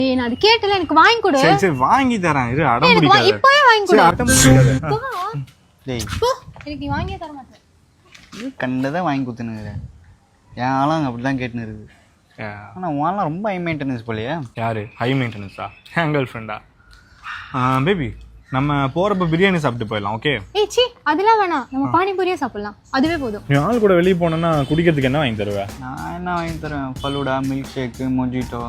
ஏய் நான் அது கேட்டல எனக்கு வாங்கி கொடு. சரி சரி வாங்கி தரேன். இரு அடம் பிடிக்காத. இப்பவே வாங்கி கொடு. அடம் பிடிக்காத. டேய் போ. எனக்கு நீ வாங்கியே தர மாட்டே. இது கண்டதை வாங்கி குத்துனுங்கற. என் ஆளுங்க அப்படிதான் கேட்டுன்னு இருக்குது. ஆனா உன்லாம் ரொம்ப ஹை மெயின்டெனன்ஸ் போலயே. யாரு ஹை மெயின்டெனன்ஸா? என் கேர்ள் ஃப்ரெண்டா? பேபி நம்ம போறப்ப பிரியாணி சாப்பிட்டு போயிடலாம். ஓகே? ஏய் சி அதெல்லாம் வேணாம். நம்ம பானிபூரியே சாப்பிடலாம். அதுவே போதும். நீ ஆள் கூட வெளிய போனேன்னா குடிக்கிறதுக்கு என்ன வாங்கி தருவ? நான் என்ன வாங்கி தரேன்? Falooda, milk shake, mojito.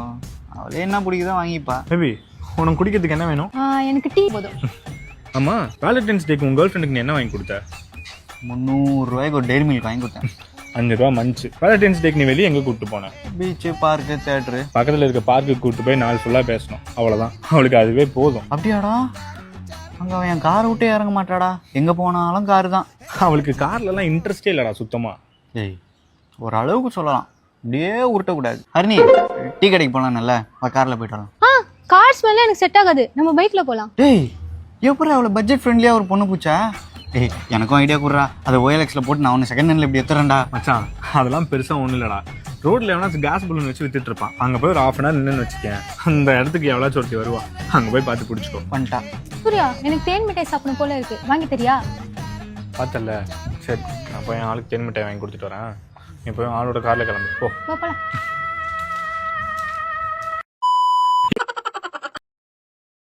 அவளே என்ன பிடிக்குதோ வாங்கிப்பா. பேபி உனக்கு குடிக்கிறதுக்கு என்ன வேணும்? எனக்கு டீ போதும். ஆமா வேலண்டைன்ஸ் டேக்கு உங்க கேர்ள் ஃப்ரெண்டுக்கு நீ என்ன வாங்கி கொடுத்த? 300 ரூபாய்க்கு ஒரு டெய்ரி மில்க் வாங்கி கொடுத்தேன். 5 ரூபா மஞ்ச். வேலண்டைன்ஸ் டேக்கு நீ வெளியே எங்க கூப்பிட்டு போன? Beach, park, theatre. பக்கத்துல இருக்க பார்க்குக்கு கூப்பிட்டு போய் நாள் ஃபுல்லா பேசணும். அவ்வளவுதான். அவளுக்கு அதுவே போதும். அப்படியாடா? அங்கே அவன் என் காரை விட்டே இறங்க மாட்டாடா. எங்கே போனாலும் காரு தான். அவளுக்கு கார்லலாம் இன்ட்ரெஸ்டே இல்லடா சுத்தமா. ஏய் ஒரு அளவுக்கு சொல்லலாம், அப்படியே உருட்டக்கூடாது. ஹரிணி டீ கடைக்கு போகலாம், நல்ல காரில் போயிட்டு வரலாம். கார் ஸ்மெல்ல எனக்கு செட் ஆகாது. நம்ம பைக்ல போலாம். டேய் எப்படி அவ்வளோ பட்ஜெட் ஃப்ரெண்ட்லியாக ஒரு பொண்ணு பூச்சா? டேய் எனக்கும் ஐடியா கொடுறா. அதை OLXல போட்டு நான் ஒன்று செகண்ட் ஹேண்டில் இப்படி எடுத்துறேன்டா. மச்சான் அதெல்லாம் பெருசா ஒன்றும் இல்லடா. ரோட்ல எவனாச்சும் கேஸ் பலூன் வச்சு வித்துட்டு இருப்பான். அங்க போய் ஒரு ½ அன் ஹவர் நின்று வச்சுக்கேன். அந்த இடத்துக்கு எவ்வளோ ஒருத்தி வருவா. அங்க போய் பார்த்து குடிச்சுக்கோ. பண்ணிட்டா. சூர்யா எனக்கு தேன் மிட்டாய் சாப்பிடணும் போல இருக்கு. வாங்கி தரியா? பார்த்தல. சரி நான் போய் என் ஆளுக்கு தேன் மிட்டாய் வாங்கி கொடுத்துட்டு வரேன். நீ போய் ஆளோட கார்ல கிளம்பு போ. போலாம்.